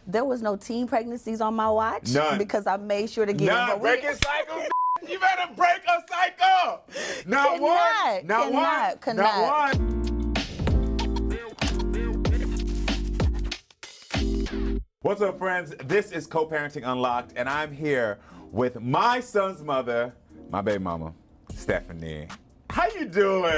There was no teen pregnancies on my watch. None. Because I made sure to get None. Breaking cycles. You better break a cycle. Not one. Not one. Not one. What's up, friends? This is Co-Parenting Unlocked, and I'm here with my son's mother, my baby mama, Stephanie. How you doing?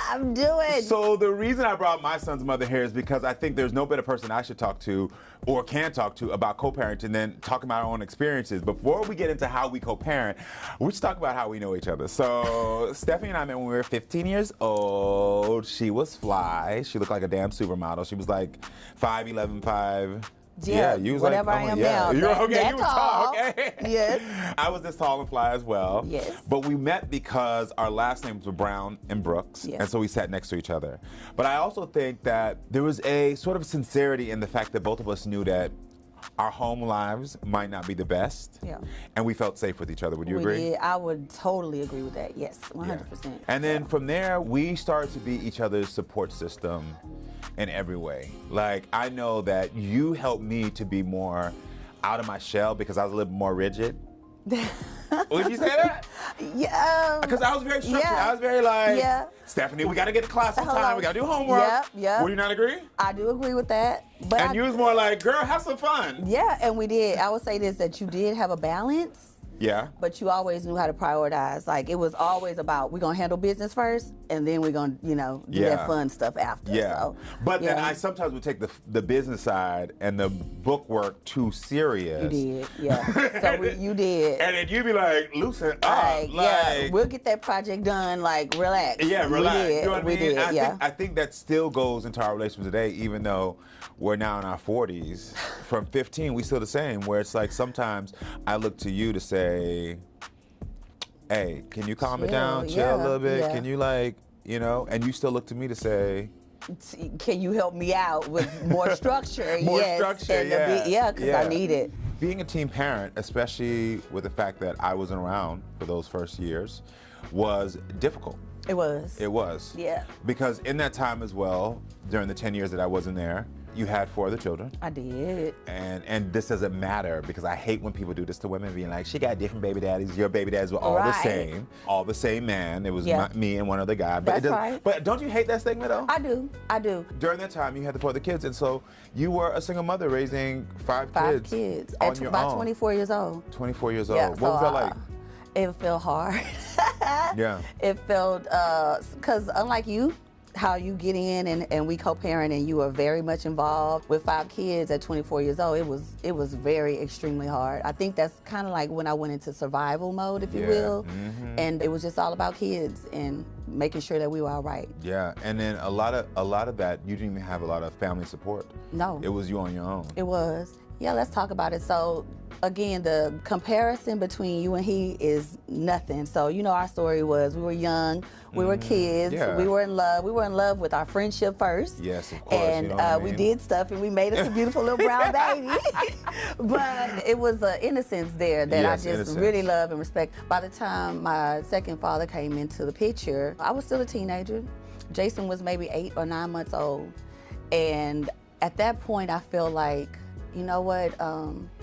I'm doing. So the reason I brought my son's mother here is because I think there's no better person I should talk to or can talk to about co-parenting than talking about our own experiences. Before we get into how we co-parent, we should talk about how we know each other. So Stephanie and I met when we were 15 years old. She was fly. She looked like a damn supermodel. She was like 5'11", 5. Yeah, you was whatever like, I am now. You're okay. That You were tall. Okay. Yes. I was this tall and fly as well. Yes. But we met because our last names were Brown and Brooks, Yes. and so we sat next to each other. But I also think that there was a sort of sincerity in the fact that both of us knew that our home lives might not be the best, Yeah. and we felt safe with each other. Would you We agree? did. I would totally agree with that. Yes, 100%. And then from there, we started to be each other's support system in every way. Like, I know that you helped me to be more out of my shell because I was a little more rigid. Would you say that? Yeah. Because I was very structured. Yeah. I was very like, Yeah. Stephanie, we got to get to class on Hello. time. We got to do homework. Yeah. Would you not agree? I do agree with that. But And you was more like, girl, have some fun. yeah, and we did. I would say this, that you did have a balance, Yeah. but you always knew how to prioritize. Like, it was always about, we're going to handle business first, and then we're going to, do Yeah. that fun stuff after. Yeah. So, But then yeah. I sometimes would take the business side and the book work too serious. You did, yeah. So you did. And then you'd be like, loosen up. Yeah, we'll get that project done, like, relax. Yeah, relax. We did. You know what I we mean? did, I think that still goes into our relationship today, even though we're now in our 40s. From 15, we still the same, where it's like sometimes I look to you to say, hey, can you calm it down? Chill a little bit. Yeah. Can you and you still look to me to say, can you help me out with more structure? More yes. structure, And yeah. because I need it. Being a teen parent, especially with the fact that I wasn't around for those first years, was difficult. It was. It was. Yeah. Because in that time as well, during the 10 years that I wasn't there, you had 4 other children. I did. And this doesn't matter because I hate when people do this to women, being like, she got different baby daddies. Your baby daddies were all the same. All the same man. It was me and one other guy. But That's right. But don't you hate that statement though? I do. I do. During that time, you had the 4 other kids, and so you were a single mother raising 5 kids. 5 kids. On your by own. 24 years old. 24 years old. Yeah, What was that like? It felt hard. Yeah. It felt, because unlike you, how you get in and we co-parent and you are very much involved with 5 kids at 24 years old, it was very extremely hard. I think that's kind of like when I went into survival mode, if you will, and it was just all about kids and making sure that we were all right. Yeah, and then a lot of that, you didn't even have a lot of family support. No. It was you on your own. It was. Yeah, let's talk about it. So, again, the comparison between you and he is nothing. So, our story was we were young, we were kids, we were in love. We were in love with our friendship first. Yes, of course. And we did stuff and we made us a beautiful little brown baby. But it was an innocence there that I just really love and respect. By the time my second father came into the picture, I was still a teenager. Jason was maybe 8 or 9 months old. And at that point, I feel like, you know what,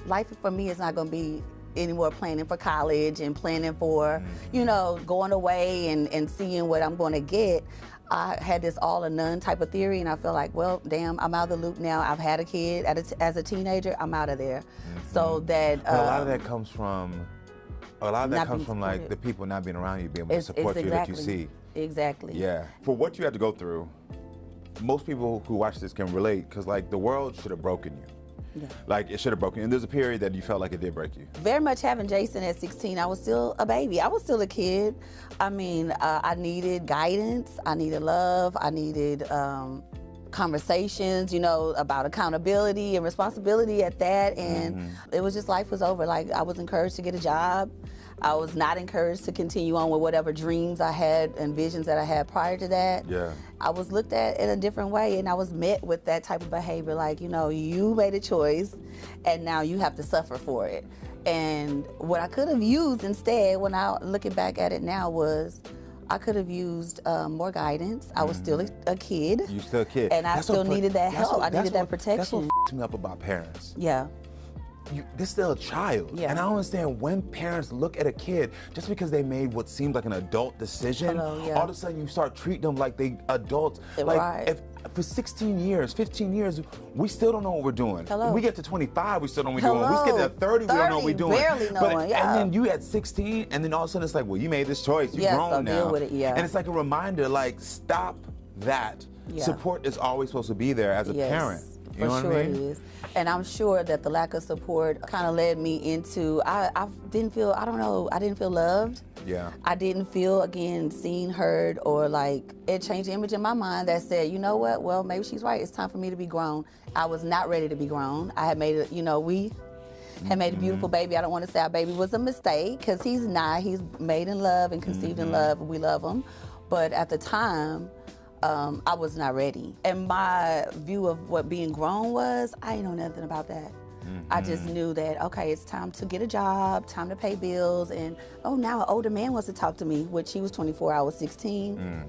life for me is not going to be any more planning for college and planning for, going away and seeing what I'm going to get. I had this all or none type of theory, and I feel like, well, damn, I'm out of the loop now. I've had a kid as a teenager. I'm out of there. So that. But a lot of that comes from. Like the people not being around you, being able to support you that you see. Exactly. Yeah. For what you had to go through, most people who watch this can relate, because like the world should have broken you. Yeah. Like it should have broken you. And there's a period that you felt like it did break you. Very much having Jason at 16, I was still a baby. I was still a kid. I mean, I needed guidance. I needed love. I needed conversations, about accountability and responsibility at that. And it was just, life was over. Like, I was encouraged to get a job. I was not encouraged to continue on with whatever dreams I had and visions that I had prior to that. Yeah. I was looked at in a different way, and I was met with that type of behavior, like, you made a choice, and now you have to suffer for it. And what I could have used instead, when I looking back at it now, was, I could have used more guidance. I was still a kid. You still a kid. And I still needed that help. I needed that protection. That's what f***s me up about parents. Yeah. They're still a child. Yeah. And I don't understand when parents look at a kid, just because they made what seemed like an adult decision, all of a sudden you start treating them like they adults. Like if for 16 years, 15 years, we still don't know what we're doing. We get to 25, we still don't know what we're doing. We get to 30, we don't know what we're doing. Barely knowing, And then you at 16, and then all of a sudden it's like, well, you made this choice. You're grown now. Deal with it, And it's like a reminder, like, stop that. Support is always supposed to be there as a parent. You know what I mean? It is. And I'm sure that the lack of support kind of led me into, I didn't feel, I don't know, I didn't feel loved. Yeah. I didn't feel, again, seen, heard, or like, it changed the image in my mind that said, you know what, well, maybe she's right. It's time for me to be grown. I was not ready to be grown. I had made it, you know, we had made a beautiful baby. I don't want to say our baby was a mistake, because he's not. He's made in love and conceived in love, and we love him. But at the time, I was not ready. And my view of what being grown was, I didn't know nothing about that. I just knew that, okay, it's time to get a job, time to pay bills, and oh, now an older man wants to talk to me, which he was 24, I was 16.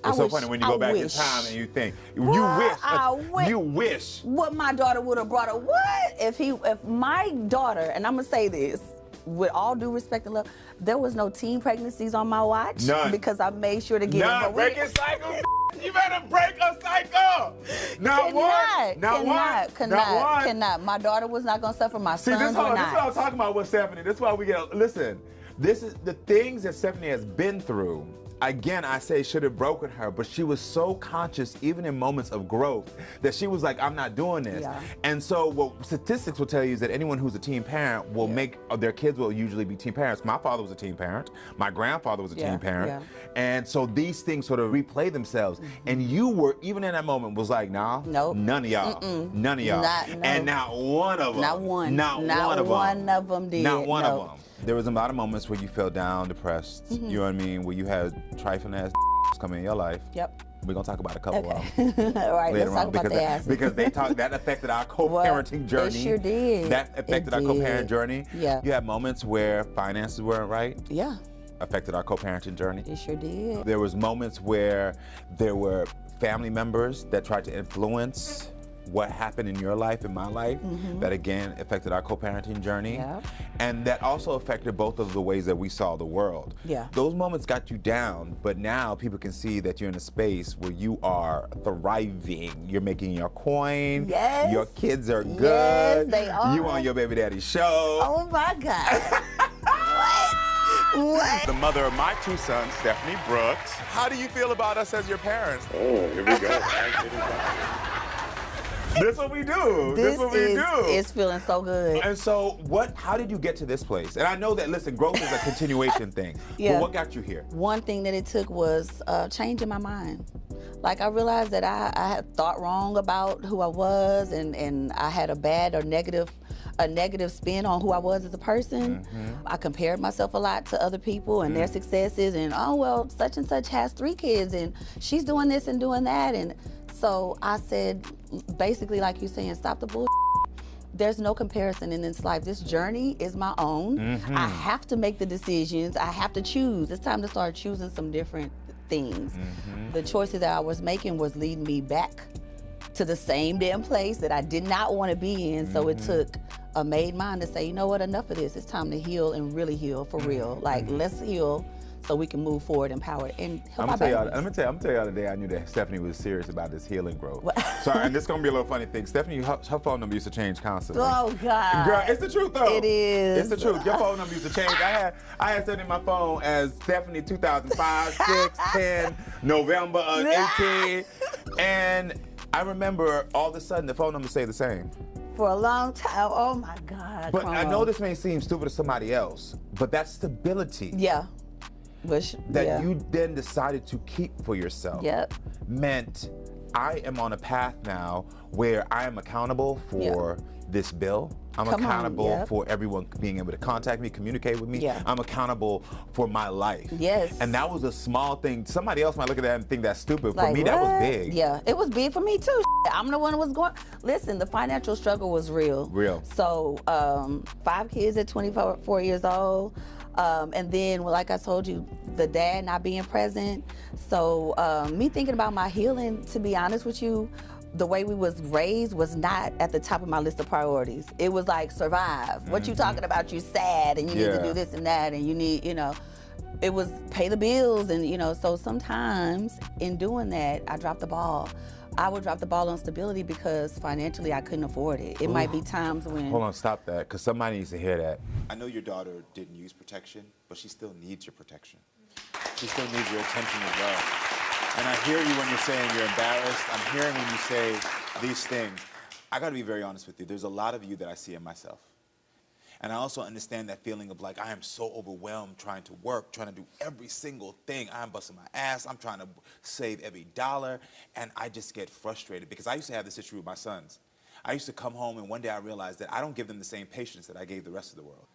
It's so funny when you go back in time and you think, you wish. What my daughter would have brought her, what? If my daughter, and I'm gonna say this, with all due respect and love, there was no teen pregnancies on my watch. None. Because I made sure to get None. Break a cycle. You better break a cycle. Not one. Cannot. My daughter was not gonna suffer. My sons were not. This is what I'm talking about with Stephanie. This is why we get. Listen, this is the things that Stephanie has been through. Again, I say should have broken her, but she was so conscious, even in moments of growth, that she was like, I'm not doing this. And so what statistics will tell you is that anyone who's a teen parent will make, their kids will usually be teen parents. My father was a teen parent. My grandfather was a teen parent. And so these things sort of replay themselves. And you were, even in that moment, was like, nah, none of y'all. None of y'all. And not one of them. Not one. Not one of them did. Not one of them. There was a lot of moments where you felt down, depressed, you know what I mean, where you had trifling ass come in your life. We're going to talk about a couple of them. All right, let's talk about the asses. Because that affected our co-parenting journey. It sure did. That affected our co-parent journey. You had moments where finances weren't right. Affected our co-parenting journey. It sure did. There was moments where there were family members that tried to influence what happened in your life and my life, that again affected our co-parenting journey, and that also affected both of the ways that we saw the world. Those moments got you down, but now people can see that you're in a space where you are thriving. You're making your coin. Your kids are good. Yes, they are. You on your baby daddy show. Oh my God. What? The mother of my two sons, Stephanie Brooks. How do you feel about us as your parents? Oh, here we go. This is what we do. This is what we do. It's feeling so good. And so, how did you get to this place? And I know that, listen, growth is a continuation thing. But what got you here? One thing that it took was changing my mind. Like, I realized that I had thought wrong about who I was, and I had a bad or negative spin on who I was as a person. I compared myself a lot to other people and their successes, and oh, well, such and such has 3 kids, and she's doing this and doing that. And so I said, basically, like you're saying, stop the bullshit. There's no comparison in this life. This journey is my own. I have to make the decisions. I have to choose. It's time to start choosing some different things. The choices that I was making was leading me back to the same damn place that I did not want to be in. So it took a made mind to say, you know what, enough of this. It's time to heal and really heal for real. Like, let's heal so we can move forward empowered and help my babies. I'm gonna tell y'all the day I knew that Stephanie was serious about this healing growth. Sorry, and this is gonna be a little funny thing. Stephanie, her phone number used to change constantly. Oh God. Girl, it's the truth though. It is. It's the truth. Your phone number used to change. I had Stephanie in my phone as Stephanie 2005, 6, 10, November 18. And I remember all of a sudden the phone number stayed the same. For a long time. Oh my God. But I know this may seem stupid to somebody else, but that stability. That you then decided to keep for yourself meant I am on a path now where I am accountable for this bill. I'm accountable for everyone being able to contact me, communicate with me. Yeah. I'm accountable for my life. Yes. And that was a small thing. Somebody else might look at that and think that's stupid. Like, for me, that was big. Yeah, it was big for me too. I'm the one who was going. Listen, the financial struggle was real. Real. So 5 kids at 24 years old. And then, like I told you, the dad not being present. So me thinking about my healing, to be honest with you, the way we was raised was not at the top of my list of priorities. It was like survive. What you talking about? You sad and you need to do this and that and you need, it was pay the bills and so sometimes in doing that, I dropped the ball. I would drop the ball on stability because financially I couldn't afford it. It might be times when... Hold on, stop that, because somebody needs to hear that. I know your daughter didn't use protection, but she still needs your protection. She still needs your attention as well. And I hear you when you're saying you're embarrassed. I'm hearing when you say these things. I gotta be very honest with you. There's a lot of you that I see in myself. And I also understand that feeling of like, I am so overwhelmed trying to work, trying to do every single thing. I'm busting my ass. I'm trying to save every dollar. And I just get frustrated because I used to have this issue with my sons. I used to come home and one day I realized that I don't give them the same patience that I gave the rest of the world.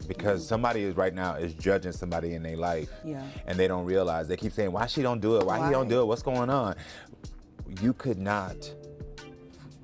Because somebody right now is judging somebody in their life, and they don't realize. They keep saying, why she don't do it? Why he don't do it? What's going on? You could not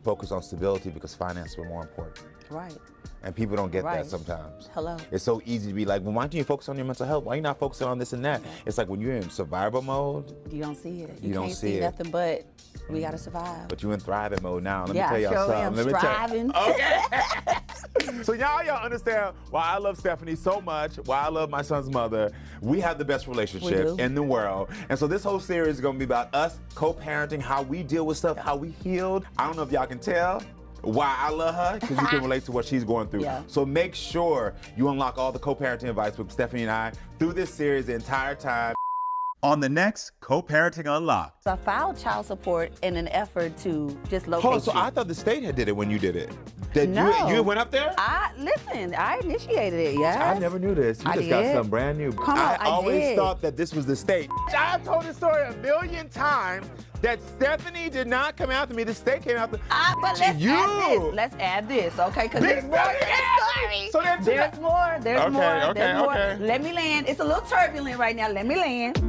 focus on stability because finance were more important. Right. And people don't get that sometimes. Hello. It's so easy to be like, well, why don't you focus on your mental health? Why are you not focusing on this and that? It's like when you're in survival mode. You don't see it. You don't can't see it. Nothing but we gotta survive. But you're in thriving mode now. Let me tell y'all something. Let me striving. Okay. So y'all understand why I love Stephanie so much, why I love my son's mother. We have the best relationship in the world. And so this whole series is gonna be about us co-parenting, how we deal with stuff, how we healed. I don't know if y'all can tell why I love her, because you can relate to what she's going through. So make sure you unlock all the co-parenting advice with Stephanie and I through this series the entire time. On the next Co-Parenting Unlocked. I filed child support in an effort to just locate Hold on, so I thought the state had did it when you did it. No. You went up there? Listen, I initiated it, yes. I never knew this. You just got something brand new. Come on, I always thought that this was the state. I've told this story a million times that Stephanie did not come after me. The state came after but let's add this. Let's add this, okay? Because there's more to the story. So there's more. There's more. Okay. Let me land. It's a little turbulent right now. Let me land.